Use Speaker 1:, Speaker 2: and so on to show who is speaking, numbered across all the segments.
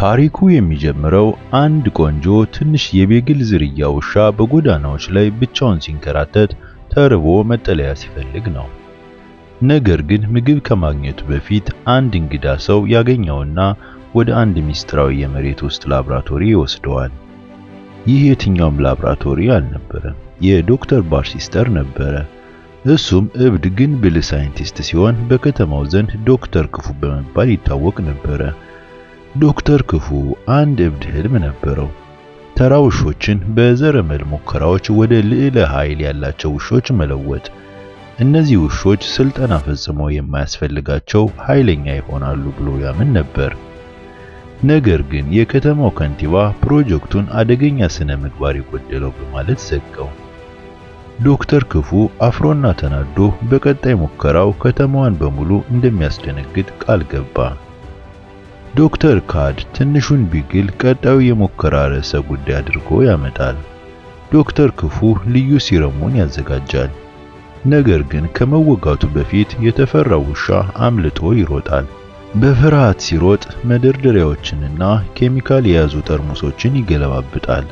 Speaker 1: ታሪኩ የሚጀምረው አንድ ቆንጆ ትንሽ የቤግል ዝርያ ውሻ በጎዳናዎች ላይ ብቻውን ሲንከራተት ተርቦ መጠለያ ሲፈልግ ነው። ነገር ግን ምግብ ከማግኘቱ በፊት አንድ እንግዳ ሰው ያገኘውና ወደ አንድ ሚስጥራዊ የመሬት ውስጥ ላብራቶሪ ይወስደዋል። ይህ የትኛውም ላብራቶሪ አልነበረም፣ የዶክተር ባርሲስተር ነበረ። እሱም እብድ ግን ብልህ ሳይንቲስት ሲሆን በከተማው ዘንድ ዶክተር ክፉ በመባል ይታወቅ ነበረ። ዶክተር ክፉ አንድ እብድ ህልም ነበረው። ተራ ውሾችን በዘረመል ሙከራዎች ወደ ልዕለ ኃይል ያላቸው ውሾች መለወጥ። እነዚህ ውሾች ስልጠና ፈጽመው የማያስፈልጋቸው ኃይለኛ ይሆናሉ ብሎ ያምን ነበር። ነገር ግን የከተማው ከንቲባ ፕሮጀክቱን አደገኛ ስነ ምግባር የጎደለው በማለት ዘጋው። ዶክተር ክፉ አፍሮና ተናዶ በቀጣይ ሙከራው ከተማዋን በሙሉ እንደሚያስደነግጥ ቃል ገባ። ዶክተር ካድ ትንሹን ቢግል ቀጣዩ የሙከራ ርዕሰ ጉዳይ አድርጎ ያመጣል። ዶክተር ክፉ ልዩ ሲረሙን ያዘጋጃል። ነገር ግን ከመወጋቱ በፊት የተፈራው ውሻ አምልጦ ይሮጣል። በፍርሃት ሲሮጥ መደርደሪያዎችንና ኬሚካል የያዙ ጠርሙሶችን ይገለባብጣል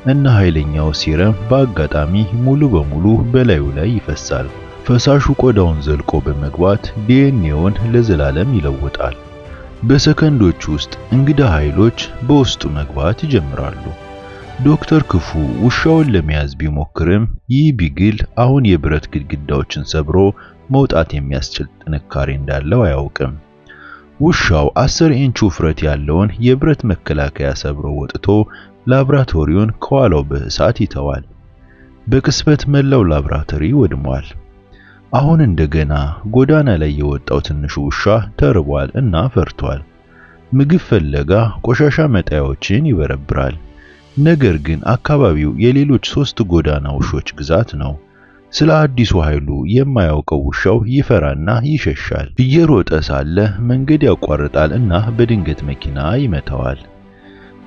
Speaker 1: እና ኃይለኛው ሲረም በአጋጣሚ ሙሉ በሙሉ በላዩ ላይ ይፈሳል። ፈሳሹ ቆዳውን ዘልቆ በመግባት ዲኤንኤውን ለዘላለም ይለውጣል። በሰከንዶች ውስጥ እንግዳ ኃይሎች በውስጡ መግባት ይጀምራሉ። ዶክተር ክፉ ውሻውን ለመያዝ ቢሞክርም ይህ ቢግል አሁን የብረት ግድግዳዎችን ሰብሮ መውጣት የሚያስችል ጥንካሬ እንዳለው አያውቅም። ውሻው 10 ኢንች ውፍረት ያለውን የብረት መከላከያ ሰብሮ ወጥቶ ላብራቶሪውን ከኋላው በእሳት ይተዋል። በቅስበት መላው ላብራቶሪ ወድሟል። አሁን እንደገና ጎዳና ላይ የወጣው ትንሹ ውሻ ተርቧል እና ፈርቷል። ምግብ ፍለጋ ቆሻሻ መጣያዎችን ይበረብራል። ነገር ግን አካባቢው የሌሎች 3 ጎዳና ውሾች ግዛት ነው። ስለ አዲሱ ኃይሉ የማያውቀው ውሻው ይፈራና ይሸሻል። እየሮጠ ሳለ መንገድ ያቋርጣል እና በድንገት መኪና ይመታዋል።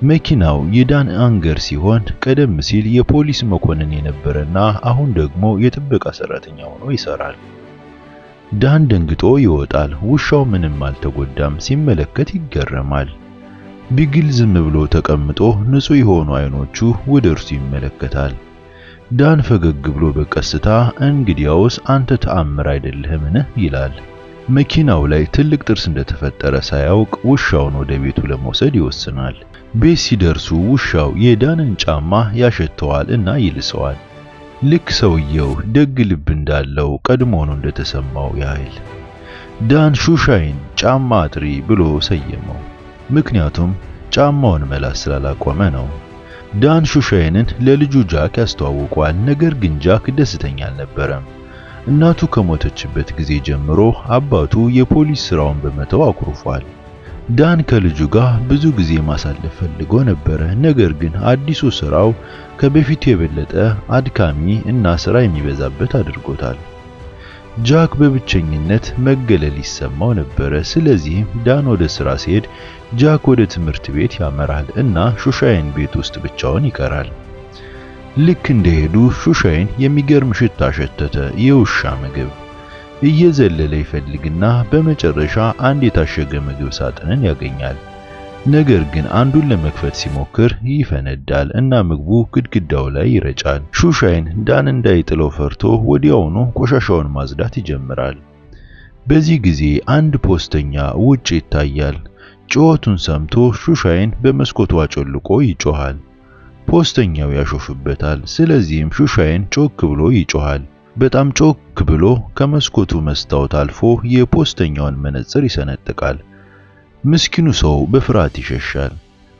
Speaker 1: መኪናው የዳን አንገር ሲሆን ቀደም ሲል የፖሊስ መኮንን የነበረና አሁን ደግሞ የጥበቃ ሰራተኛ ሆኖ ይሰራል። ዳን ደንግጦ ይወጣል። ውሻው ምንም አልተጎዳም። ሲመለከት ይገረማል። ቢግል ዝም ብሎ ተቀምጦ ንጹህ የሆኑ አይኖቹ ወደ እርሱ ይመለከታል። ዳን ፈገግ ብሎ በቀስታ እንግዲያውስ አንተ ተአምር አይደለህምን ይላል። መኪናው ላይ ትልቅ ጥርስ እንደተፈጠረ ሳያውቅ ውሻውን ወደ ቤቱ ለመውሰድ ይወስናል። ቤት ሲደርሱ ውሻው የዳንን ጫማ ያሸተዋል እና ይልሰዋል። ልክ ሰውየው ደግ ልብ እንዳለው ቀድሞውኑ እንደተሰማው ያህል ዳን ሹሻይን ጫማ አጥሪ ብሎ ሰየመው። ምክንያቱም ጫማውን መላስ ስላላቆመ ነው። ዳን ሹሻይንን ለልጁ ጃክ ያስተዋውቋል። ነገር ግን ጃክ ደስተኛ አልነበረም። እናቱ ከሞተችበት ጊዜ ጀምሮ አባቱ የፖሊስ ስራውን በመተው አኩርፏል። ዳን ከልጁ ጋር ብዙ ጊዜ ማሳለፍ ፈልጎ ነበር። ነገር ግን አዲሱ ስራው ከበፊቱ የበለጠ አድካሚ እና ስራ የሚበዛበት አድርጎታል። ጃክ በብቸኝነት መገለል ይሰማው ነበር። ስለዚህም ዳን ወደ ስራ ሲሄድ ጃክ ወደ ትምህርት ቤት ያመራል እና ሹሻይን ቤት ውስጥ ብቻውን ይቀራል። ልክ እንደሄዱ ሹሻይን የሚገርም ሽታ ሸተተ። የውሻ ምግብ እየዘለለ ይፈልግና በመጨረሻ አንድ የታሸገ ምግብ ሳጥንን ያገኛል። ነገር ግን አንዱን ለመክፈት ሲሞክር ይፈነዳል እና ምግቡ ግድግዳው ላይ ይረጫል። ሹሻይን ዳን እንዳይጥለው ፈርቶ ወዲያውኑ ቆሻሻውን ማጽዳት ይጀምራል። በዚህ ጊዜ አንድ ፖስተኛ ውጭ ይታያል። ጩኸቱን ሰምቶ ሹሻይን በመስኮቱ አጮልቆ ይጮሃል። ፖስተኛው ያሾፍበታል። ስለዚህም ሹሻይን ጮክ ብሎ ይጮሃል። በጣም ጮክ ብሎ ከመስኮቱ መስታወት አልፎ የፖስተኛውን መነጽር ይሰነጥቃል። ምስኪኑ ሰው በፍርሃት ይሸሻል።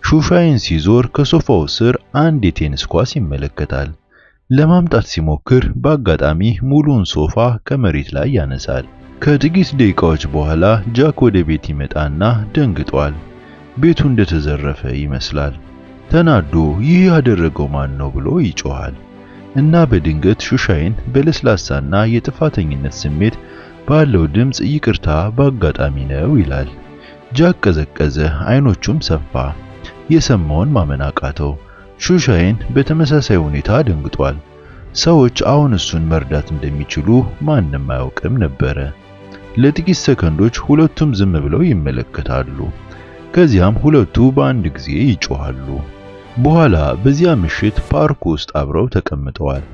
Speaker 1: ሹሻይን ሲዞር ከሶፋው ስር አንድ የቴኒስ ኳስ ይመለከታል። ለማምጣት ሲሞክር በአጋጣሚ ሙሉን ሶፋ ከመሬት ላይ ያነሳል። ከጥቂት ደቂቃዎች በኋላ ጃክ ወደ ቤት ይመጣና ደንግጧል። ቤቱ እንደተዘረፈ ይመስላል። ተናዶ ይህ ያደረገው ማን ነው ብሎ ይጮሃል እና በድንገት ሹሻይን በለስላሳና የጥፋተኝነት ስሜት ባለው ድምጽ ይቅርታ በአጋጣሚ ነው ይላል። ጃክ ቀዘቀዘ፣ አይኖቹም ሰፋ። የሰማውን ማመን አቃተው። ሹሻይን በተመሳሳይ ሁኔታ ደንግጧል። ሰዎች አሁን እሱን መርዳት እንደሚችሉ ማንም አያውቅም ነበር። ለጥቂት ሰከንዶች ሁለቱም ዝም ብለው ይመለከታሉ። ከዚያም ሁለቱ በአንድ ጊዜ ይጮሃሉ። በኋላ በዚያ ምሽት ፓርክ ውስጥ አብረው ተቀምጠዋል።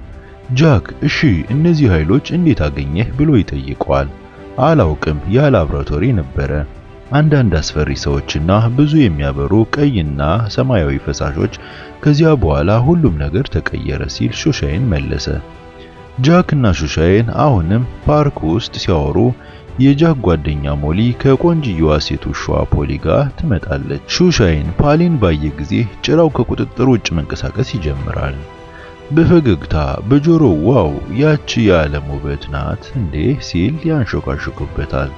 Speaker 1: ጃክ እሺ እነዚህ ኃይሎች እንዴት አገኘህ ብሎ ይጠይቀዋል። አላውቅም፣ ያ ላብራቶሪ ነበረ። አንዳንድ አስፈሪ ሰዎችና ብዙ የሚያበሩ ቀይና ሰማያዊ ፈሳሾች፣ ከዚያ በኋላ ሁሉም ነገር ተቀየረ ሲል ሹሻይን መለሰ። ጃክ እና ሹሻይን አሁንም ፓርክ ውስጥ ሲያወሩ የጃክ ጓደኛ ሞሊ ከቆንጅየዋ ሴት ውሻዋ ፖሊ ጋር ትመጣለች። ሹሻይን ፓሊን ባየ ጊዜ ጭራው ከቁጥጥር ውጭ መንቀሳቀስ ይጀምራል። በፈገግታ በጆሮው ዋው ያቺ የዓለም ውበት ናት እንዴ ሲል ያንሾካሾክበታል።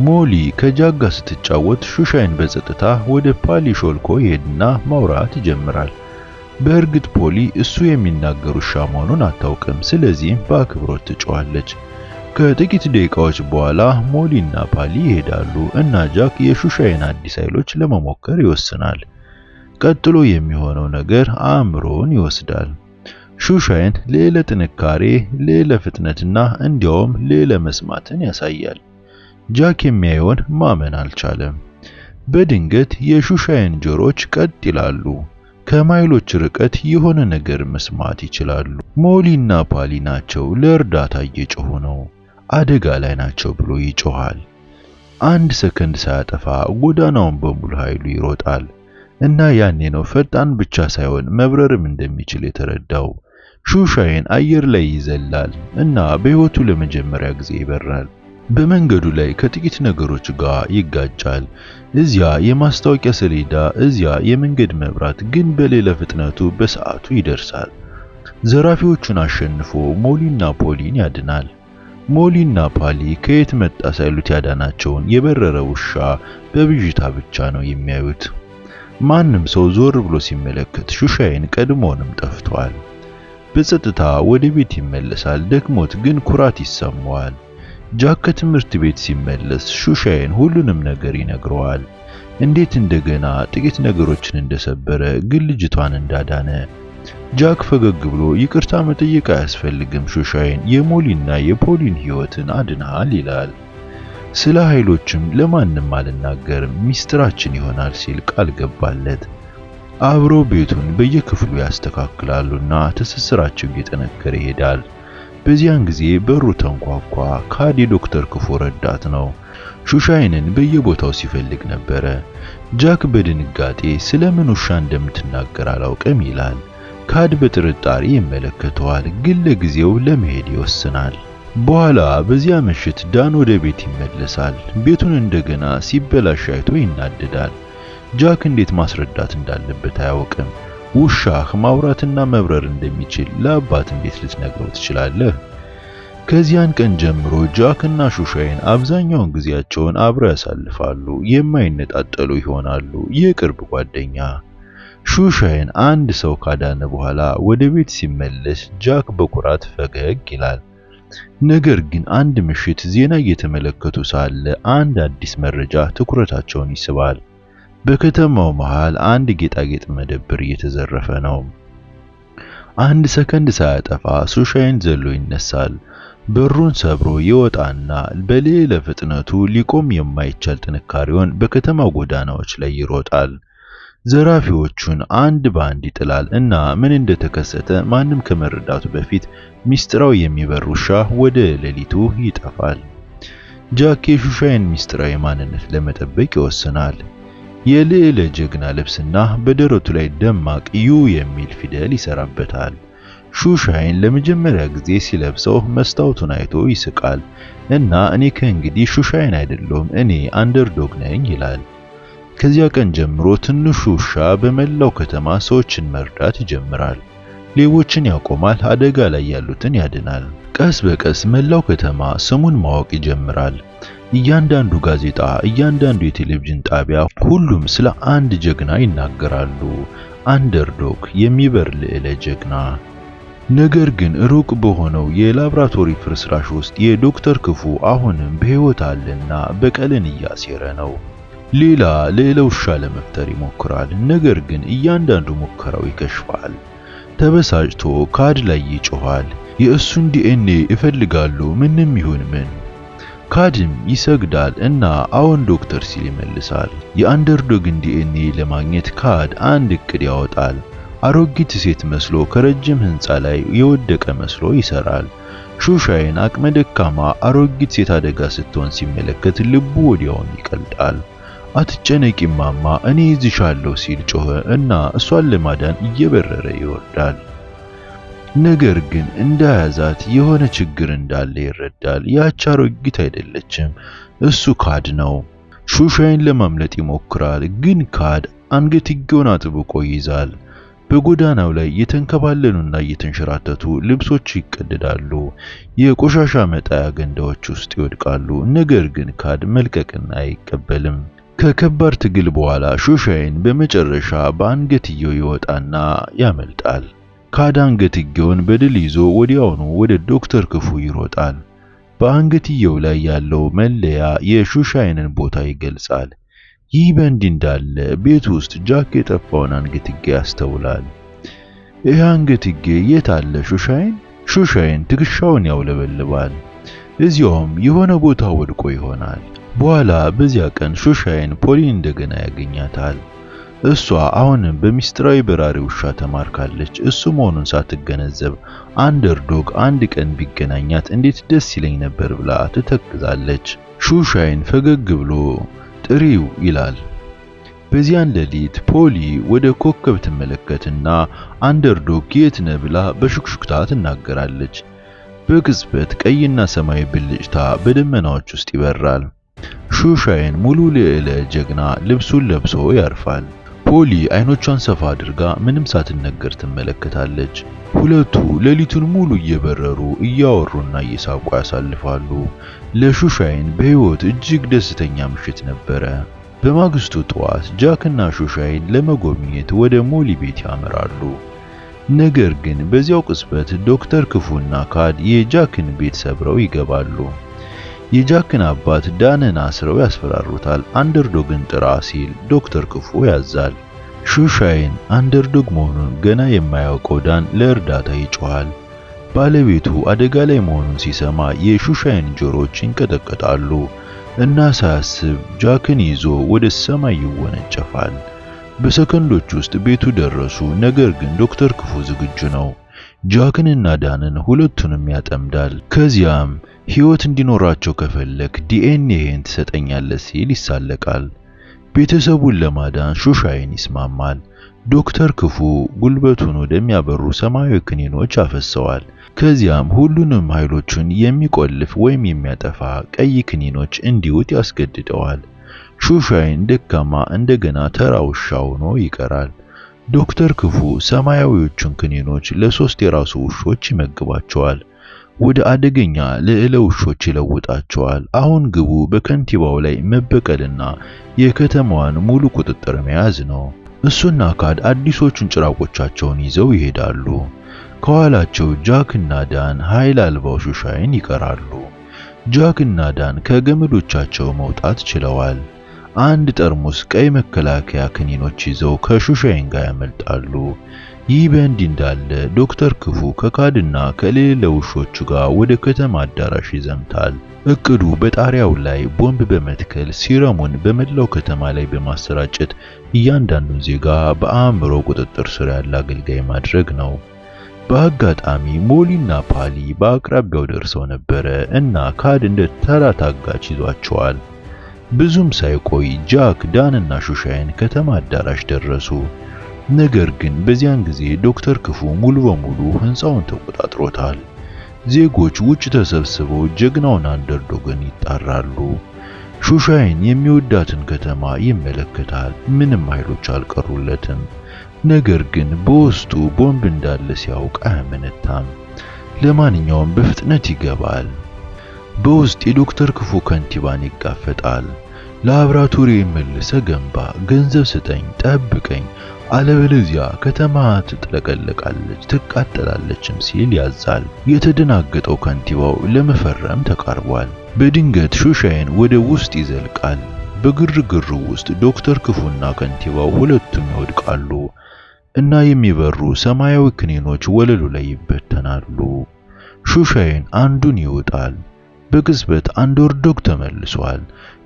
Speaker 1: ሞሊ ከጃክ ጋር ስትጫወት ሹሻይን በጸጥታ ወደ ፓሊ ሾልኮ ይሄድና ማውራት ይጀምራል። በእርግጥ ፖሊ እሱ የሚናገር ውሻ መሆኑን አታውቅም፣ ስለዚህም በአክብሮት ትጮኻለች። ከጥቂት ደቂቃዎች በኋላ ሞሊና ፓሊ ይሄዳሉ እና ጃክ የሹሻይን አዲስ ኃይሎች ለመሞከር ይወስናል። ቀጥሎ የሚሆነው ነገር አእምሮውን ይወስዳል። ሹሻይን ሌላ ጥንካሬ፣ ሌላ ፍጥነትና እንዲያውም ሌላ መስማትን ያሳያል። ጃክ የሚያየውን ማመን አልቻለም። በድንገት የሹሻይን ጆሮች ቀጥ ይላሉ። ከማይሎች ርቀት የሆነ ነገር መስማት ይችላሉ። ሞሊና ፓሊ ናቸው። ለእርዳታ እየጮሁ ነው። አደጋ ላይ ናቸው ብሎ ይጮሃል። አንድ ሰከንድ ሳያጠፋ ጎዳናውን በሙሉ ኃይሉ ይሮጣል እና ያኔ ነው ፈጣን ብቻ ሳይሆን መብረርም እንደሚችል የተረዳው። ሹሻይን አየር ላይ ይዘላል እና በሕይወቱ ለመጀመሪያ ጊዜ ይበራል። በመንገዱ ላይ ከጥቂት ነገሮች ጋር ይጋጫል። እዚያ የማስታወቂያ ሰሌዳ፣ እዚያ የመንገድ መብራት፣ ግን በሌላ ፍጥነቱ በሰዓቱ ይደርሳል። ዘራፊዎቹን አሸንፎ ሞሊና ፖሊን ያድናል። ሞሊና ፓሊ ከየት መጣ ሳይሉት ያዳናቸውን የበረረ ውሻ በብዥታ ብቻ ነው የሚያዩት። ማንም ሰው ዞር ብሎ ሲመለከት ሹሻይን ቀድሞውንም ጠፍቷል። በጸጥታ ወደ ቤት ይመለሳል። ደክሞት ግን ኩራት ይሰማዋል። ጃክ ከትምህርት ቤት ሲመለስ ሹሻይን ሁሉንም ነገር ይነግረዋል። እንዴት እንደገና ጥቂት ነገሮችን እንደሰበረ፣ ግን ልጅቷን እንዳዳነ። ጃክ ፈገግ ብሎ ይቅርታ መጠየቅ አያስፈልግም ሹሻይን፣ የሞሊና የፖሊን ሕይወትን አድናል ይላል። ስለ ኃይሎችም ለማንም አልናገርም፣ ሚስጥራችን ይሆናል ሲል ቃል ገባለት። አብረው ቤቱን በየክፍሉ ያስተካክላሉና ትስስራቸው እየጠነከረ ይሄዳል። በዚያን ጊዜ በሩ ተንኳኳ። ካድ የዶክተር ክፉ ረዳት ነው። ሹሻይንን በየቦታው ሲፈልግ ነበረ። ጃክ በድንጋጤ ስለምን ውሻ እንደምትናገር አላውቅም ይላል። ካድ በጥርጣሬ ይመለከተዋል፣ ግን ለጊዜው ለመሄድ ይወስናል። በኋላ በዚያ ምሽት ዳን ወደ ቤት ይመለሳል። ቤቱን እንደገና ሲበላሽ አይቶ ይናደዳል። ጃክ እንዴት ማስረዳት እንዳለበት አያውቅም። ውሻህ ማውራትና መብረር እንደሚችል ለአባት እንዴት ልትነግረው ትችላለህ? ከዚያን ቀን ጀምሮ ጃክ እና ሹሻይን አብዛኛውን ጊዜያቸውን አብረው ያሳልፋሉ። የማይነጣጠሉ ይሆናሉ፣ የቅርብ ጓደኛ። ሹሻይን አንድ ሰው ካዳነ በኋላ ወደ ቤት ሲመለስ ጃክ በኩራት ፈገግ ይላል። ነገር ግን አንድ ምሽት ዜና እየተመለከቱ ሳለ አንድ አዲስ መረጃ ትኩረታቸውን ይስባል። በከተማው መሃል አንድ ጌጣጌጥ መደብር እየተዘረፈ ነው። አንድ ሰከንድ ሳያጠፋ ሹሻይን ዘሎ ይነሳል። በሩን ሰብሮ ይወጣና በሌላ ፍጥነቱ ሊቆም የማይቻል ጥንካሬውን በከተማው ጎዳናዎች ላይ ይሮጣል። ዘራፊዎቹን አንድ ባንድ ይጥላል እና ምን እንደተከሰተ ማንም ከመረዳቱ በፊት ሚስጥራዊ የሚበር ውሻ ወደ ሌሊቱ ይጠፋል። ጃክ የሹሻይን ሚስጥራዊ ማንነት ለመጠበቅ ይወስናል። የልዕለ ጀግና ልብስና በደረቱ ላይ ደማቅ ዩ የሚል ፊደል ይሰራበታል። ሹሻይን ለመጀመሪያ ጊዜ ሲለብሰው መስታወቱን አይቶ ይስቃል እና እኔ ከእንግዲህ ሹሻይን አይደለሁም፣ እኔ አንደርዶግ ነኝ ይላል። ከዚያ ቀን ጀምሮ ትንሹ ውሻ በመላው ከተማ ሰዎችን መርዳት ይጀምራል። ሌቦችን ያቆማል፣ አደጋ ላይ ያሉትን ያድናል። ቀስ በቀስ መላው ከተማ ስሙን ማወቅ ይጀምራል። እያንዳንዱ ጋዜጣ፣ እያንዳንዱ የቴሌቪዥን ጣቢያ ሁሉም ስለ አንድ ጀግና ይናገራሉ። አንደርዶግ፣ የሚበር ልዕለ ጀግና። ነገር ግን ሩቅ በሆነው የላብራቶሪ ፍርስራሽ ውስጥ የዶክተር ክፉ አሁንም በሕይወት አለና በቀልን እያሴረ ነው። ሌላ ልዕለ ውሻ ለመፍጠር ይሞክራል። ነገር ግን እያንዳንዱ ሙከራው ይከሽፋል። ተበሳጭቶ ካድ ላይ ይጮሃል። የእሱን ዲኤንኤ እፈልጋለሁ ምንም ይሁን ምን። ካድም ይሰግዳል እና አዎን ዶክተር ሲል ይመልሳል። የአንደርዶግን ዲኤንኤ ለማግኘት ካድ አንድ እቅድ ያወጣል። አሮጊት ሴት መስሎ ከረጅም ህንፃ ላይ የወደቀ መስሎ ይሰራል። ሹሻይን አቅመ ደካማ አሮጊት ሴት አደጋ ስትሆን ሲመለከት ልቡ ወዲያውን ይቀልጣል። አትጨነቂ ማማ እኔ ይዝሻለሁ ሲል ጮኸ እና እሷን ለማዳን እየበረረ ይወርዳል። ነገር ግን እንዳያዛት የሆነ ችግር እንዳለ ይረዳል። ያች አሮጊት አይደለችም፣ እሱ ካድ ነው። ሹሻይን ለማምለጥ ይሞክራል፣ ግን ካድ አንገትጌውን አጥብቆ ይይዛል። በጎዳናው ላይ የተንከባለሉና እየተንሸራተቱ ልብሶች ይቀደዳሉ። የቆሻሻ መጣያ ገንዳዎች ውስጥ ይወድቃሉ። ነገር ግን ካድ መልቀቅን አይቀበልም። ከከባድ ትግል በኋላ ሹሻይን በመጨረሻ በአንገትየው ይወጣና ያመልጣል። ካድ አንገትየውን በድል ይዞ ወዲያውኑ ወደ ዶክተር ክፉ ይሮጣል። በአንገትየው ላይ ያለው መለያ የሹሻይንን ቦታ ይገልጻል። ይህ በእንዲህ እንዳለ ቤት ውስጥ ጃክ የጠፋውን አንገትጌ ያስተውላል። ይህ አንገትጌ የት አለ ሹሻይን? ሹሻይን ትከሻውን ያውለበልባል። እዚያውም የሆነ ቦታ ወድቆ ይሆናል። በኋላ በዚያ ቀን ሹሻይን ፖሊን እንደገና ያገኛታል። እሷ አሁንም በሚስጥራዊ በራሪ ውሻ ተማርካለች። እሱ መሆኑን ሳትገነዘብ አንደርዶግ አንድ ቀን ቢገናኛት እንዴት ደስ ይለኝ ነበር ብላ ትተክዛለች። ሹሻይን ፈገግ ብሎ ጥሪው ይላል። በዚያን ሌሊት ፖሊ ወደ ኮከብ ትመለከትና አንደርዶግ የት ነህ ብላ በሹክሹክታ ትናገራለች። በቅጽበት ቀይና ሰማያዊ ብልጭታ በደመናዎች ውስጥ ይበራል። ሹሻይን ሙሉ ልዕለ ጀግና ልብሱን ለብሶ ያርፋል። ፖሊ አይኖቿን ሰፋ አድርጋ ምንም ሳትነገር ትመለከታለች። ሁለቱ ሌሊቱን ሙሉ እየበረሩ እያወሩና እየሳቁ ያሳልፋሉ። ለሹሻይን በህይወት እጅግ ደስተኛ ምሽት ነበረ። በማግስቱ ጠዋት ጃክና ሹሻይን ለመጎብኘት ወደ ሞሊ ቤት ያመራሉ። ነገር ግን በዚያው ቅጽበት ዶክተር ክፉና ካድ የጃክን ቤት ሰብረው ይገባሉ። የጃክን አባት ዳንን አስረው ያስፈራሩታል። አንደርዶግን ጥራ ሲል ዶክተር ክፉ ያዛል። ሹሻይን አንደርዶግ መሆኑን ገና የማያውቀው ዳን ለእርዳታ ይጮሃል። ባለቤቱ አደጋ ላይ መሆኑን ሲሰማ የሹሻይን ጆሮዎች ይንቀጠቀጣሉ እና ሳያስብ ጃክን ይዞ ወደ ሰማይ ይወነጨፋል። በሰከንዶች ውስጥ ቤቱ ደረሱ። ነገር ግን ዶክተር ክፉ ዝግጁ ነው። ጃክንና ዳንን ሁለቱንም ያጠምዳል። ከዚያም ሕይወት እንዲኖራቸው ከፈለክ ዲኤንኤን ትሰጠኛለህ ሲል ይሳለቃል። ቤተሰቡን ለማዳን ሹሻይን ይስማማል። ዶክተር ክፉ ጉልበቱን ወደሚያበሩ ሰማያዊ ክኒኖች አፈሰዋል። ከዚያም ሁሉንም ኃይሎቹን የሚቆልፍ ወይም የሚያጠፋ ቀይ ክኒኖች እንዲውጥ ያስገድደዋል። ሹሻይን ደካማ እንደገና ተራ ውሻ ሆኖ ይቀራል። ዶክተር ክፉ ሰማያዊዎቹን ክኒኖች ለሶስት የራሱ ውሾች ይመግባቸዋል። ወደ አደገኛ ልዕለ ውሾች ይለውጣቸዋል። አሁን ግቡ በከንቲባው ላይ መበቀልና የከተማዋን ሙሉ ቁጥጥር መያዝ ነው። እሱና ካድ አዲሶቹን ጭራቆቻቸውን ይዘው ይሄዳሉ። ከኋላቸው ጃክና ዳን ኃይል አልባው ሹሻይን ይቀራሉ። ጃክና ዳን ከገመዶቻቸው መውጣት ችለዋል። አንድ ጠርሙስ ቀይ መከላከያ ክኒኖች ይዘው ከሹሻይን ጋር ያመልጣሉ። ይህ በእንዲህ እንዳለ ዶክተር ክፉ ከካድና ከሌላ ውሾቹ ጋር ወደ ከተማ አዳራሽ ይዘምታል። እቅዱ በጣሪያው ላይ ቦምብ በመትከል ሲረሙን በመላው ከተማ ላይ በማሰራጨት እያንዳንዱን ዜጋ በአእምሮ ቁጥጥር ስር ያለ አገልጋይ ማድረግ ነው። በአጋጣሚ ሞሊና ፓሊ በአቅራቢያው ደርሰው ነበረ እና ካድ እንደ ተራ ታጋች ይዟቸዋል። ብዙም ሳይቆይ ጃክ፣ ዳንና ሹሻይን ከተማ አዳራሽ ደረሱ። ነገር ግን በዚያን ጊዜ ዶክተር ክፉ ሙሉ በሙሉ ህንፃውን ተቆጣጥሮታል። ዜጎች ውጭ ተሰብስበው ጀግናውን አንደርዶግን ይጣራሉ። ሹሻይን የሚወዳትን ከተማ ይመለከታል። ምንም ኃይሎች አልቀሩለትም። ነገር ግን በውስጡ ቦምብ እንዳለ ሲያውቅ አያመነታም። ለማንኛውም በፍጥነት ይገባል። በውስጥ የዶክተር ክፉ ከንቲባን ይጋፈጣል። ላብራቶሪ መልሰ ገንባ፣ ገንዘብ ስጠኝ፣ ጠብቀኝ፣ አለበለዚያ ከተማ ትጥለቀለቃለች፣ ትቃጠላለችም ሲል ያዛል። የተደናገጠው ከንቲባው ለመፈረም ተቃርቧል። በድንገት ሹሻይን ወደ ውስጥ ይዘልቃል። በግርግሩ ውስጥ ዶክተር ክፉና ከንቲባው ሁለቱም ይወድቃሉ እና የሚበሩ ሰማያዊ ክኒኖች ወለሉ ላይ ይበተናሉ። ሹሻይን አንዱን ይወጣል። በቅጽበት አንደርዶግ ተመልሷል።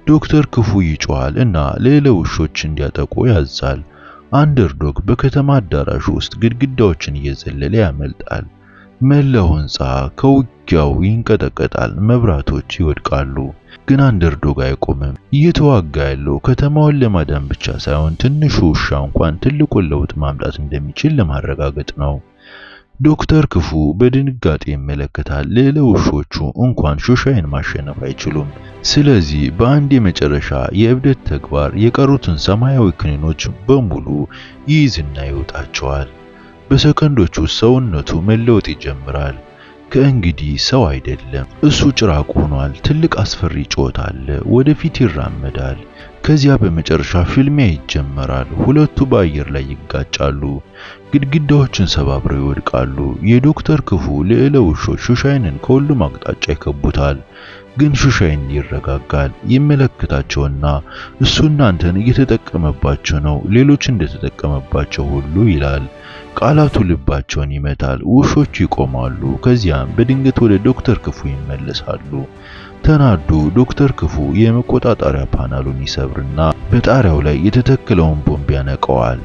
Speaker 1: ዶክተር ክፉ ይጮሃል እና ሌላ ውሾች እንዲያጠቁ ያዛል። አንደርዶግ በከተማ አዳራሽ ውስጥ ግድግዳዎችን እየዘለለ ያመልጣል። መላው ሕንጻ ከውጊያው ይንቀጠቀጣል፣ መብራቶች ይወድቃሉ። ግን አንደርዶግ አይቆምም። እየተዋጋ ያለው ከተማውን ለማዳን ብቻ ሳይሆን ትንሹ ውሻ እንኳን ትልቁን ለውጥ ማምጣት እንደሚችል ለማረጋገጥ ነው። ዶክተር ክፉ በድንጋጤ ይመለከታል። ሌላ ውሾቹ እንኳን ሹሻይን ማሸነፍ አይችሉም። ስለዚህ በአንድ የመጨረሻ የእብደት ተግባር የቀሩትን ሰማያዊ ክኒኖች በሙሉ ይይዝና ይወጣቸዋል። በሰከንዶች ውስጥ ሰውነቱ መለወጥ ይጀምራል። ከእንግዲህ ሰው አይደለም፣ እሱ ጭራቅ ሆኗል። ትልቅ አስፈሪ ጩኸት አለ። ወደፊት ይራመዳል። ከዚያ በመጨረሻ ፍልሚያ ይጀመራል። ሁለቱ በአየር ላይ ይጋጫሉ። ግድግዳዎችን ሰባብረው ይወድቃሉ። የዶክተር ክፉ ልዕለ ውሾች ሹሻይንን ከሁሉም አቅጣጫ ይከቡታል። ግን ሹሻይን ይረጋጋል። ይመለከታቸውና እሱ እናንተን እየተጠቀመባቸው ነው፣ ሌሎች እንደተጠቀመባቸው ሁሉ ይላል። ቃላቱ ልባቸውን ይመታል። ውሾቹ ይቆማሉ። ከዚያም በድንገት ወደ ዶክተር ክፉ ይመለሳሉ። ተናዶ ዶክተር ክፉ የመቆጣጠሪያ ፓናሉን ይሰብርና በጣሪያው ላይ የተተከለውን ቦምብ ያነቀዋል።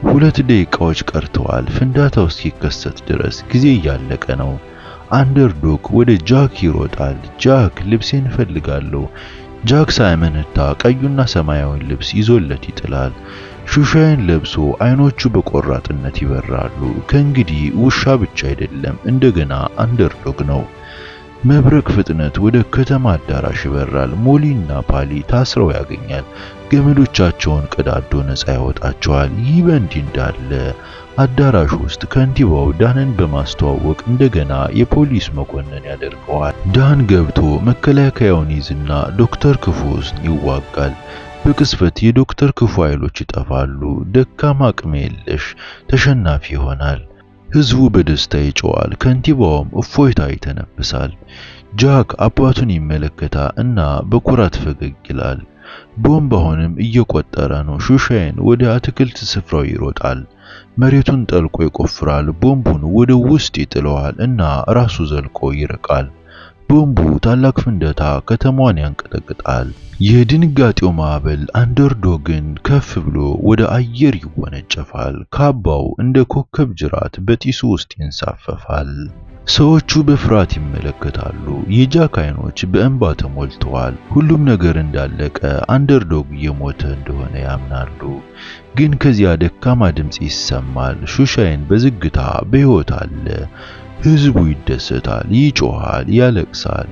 Speaker 1: 2 ደቂቃዎች ቀርተዋል። ፍንዳታው እስኪከሰት ድረስ ጊዜ እያለቀ ነው። አንደርዶግ ወደ ጃክ ይሮጣል። ጃክ ልብሴን እፈልጋለሁ። ጃክ ሳያመነታ ቀዩና ሰማያዊውን ልብስ ይዞለት ይጥላል። ሹሻይን ለብሶ አይኖቹ በቆራጥነት ይበራሉ። ከእንግዲህ ውሻ ብቻ አይደለም፣ እንደገና አንደርዶግ ነው። መብረቅ ፍጥነት ወደ ከተማ አዳራሽ ይበራል። ሞሊና ፓሊ ታስረው ያገኛል። ገመዶቻቸውን ቀዳዶ ነፃ ያወጣቸዋል። ይህ በእንዲህ እንዳለ አዳራሽ ውስጥ ከንቲባው ዳንን በማስተዋወቅ እንደገና የፖሊስ መኮንን ያደርገዋል። ዳን ገብቶ መከላከያውን ይዝና ዶክተር ክፉ ውስጥ ይዋጋል። በቅጽበት የዶክተር ክፉ ኃይሎች ይጠፋሉ። ደካማ አቅም የለሽ ተሸናፊ ይሆናል። ህዝቡ በደስታ ይጮዋል። ከንቲባውም እፎይታ ይተነፍሳል። ጃክ አባቱን ይመለከታ እና በኩራት ፈገግ ይላል። ቦምብ አሁንም እየቆጠረ ነው። ሹሻይን ወደ አትክልት ስፍራው ይሮጣል። መሬቱን ጠልቆ ይቆፍራል። ቦምቡን ወደ ውስጥ ይጥለዋል እና ራሱ ዘልቆ ይርቃል። ቦምቡ ታላቅ ፍንዳታ ከተማዋን ያንቀጠቅጣል። የድንጋጤው ማዕበል አንደርዶግን ከፍ ብሎ ወደ አየር ይወነጨፋል። ካባው እንደ ኮከብ ጅራት በጢሱ ውስጥ ይንሳፈፋል። ሰዎቹ በፍርሃት ይመለከታሉ። የጃክ አይኖች በእንባ ተሞልተዋል። ሁሉም ነገር እንዳለቀ፣ አንደርዶግ እየሞተ እንደሆነ ያምናሉ። ግን ከዚያ ደካማ ድምጽ ይሰማል። ሹሻይን በዝግታ በሕይወት አለ። ህዝቡ ይደሰታል፣ ይጮሃል፣ ያለቅሳል፣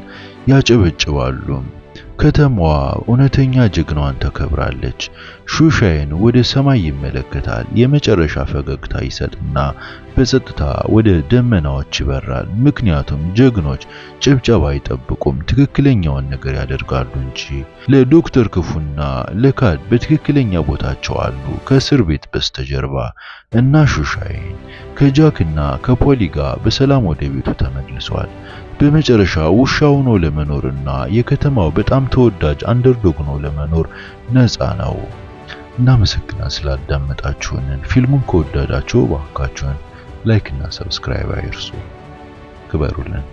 Speaker 1: ያጨበጭባሉ። ከተማዋ እውነተኛ ጀግናዋን ተከብራለች። ሹሻይን ወደ ሰማይ ይመለከታል። የመጨረሻ ፈገግታ ይሰጥና በጸጥታ ወደ ደመናዎች ይበራል። ምክንያቱም ጀግኖች ጭብጨባ አይጠብቁም፣ ትክክለኛውን ነገር ያደርጋሉ እንጂ። ለዶክተር ክፉና ለካድ በትክክለኛ ቦታቸው አሉ፣ ከእስር ቤት በስተጀርባ። እና ሹሻይን ከጃክና ከፖሊ ጋር በሰላም ወደ ቤቱ ተመልሷል። በመጨረሻ ውሻ ሆኖ ለመኖርና የከተማው በጣም ተወዳጅ አንደርዶግ ሆኖ ለመኖር ነፃ ነው። እናመሰግናለን ስላዳመጣችሁን። ፊልሙን ከወደዳችሁ እባካችሁን ላይክ እና ሰብስክራይብ አይርሱ። ክበሩልን።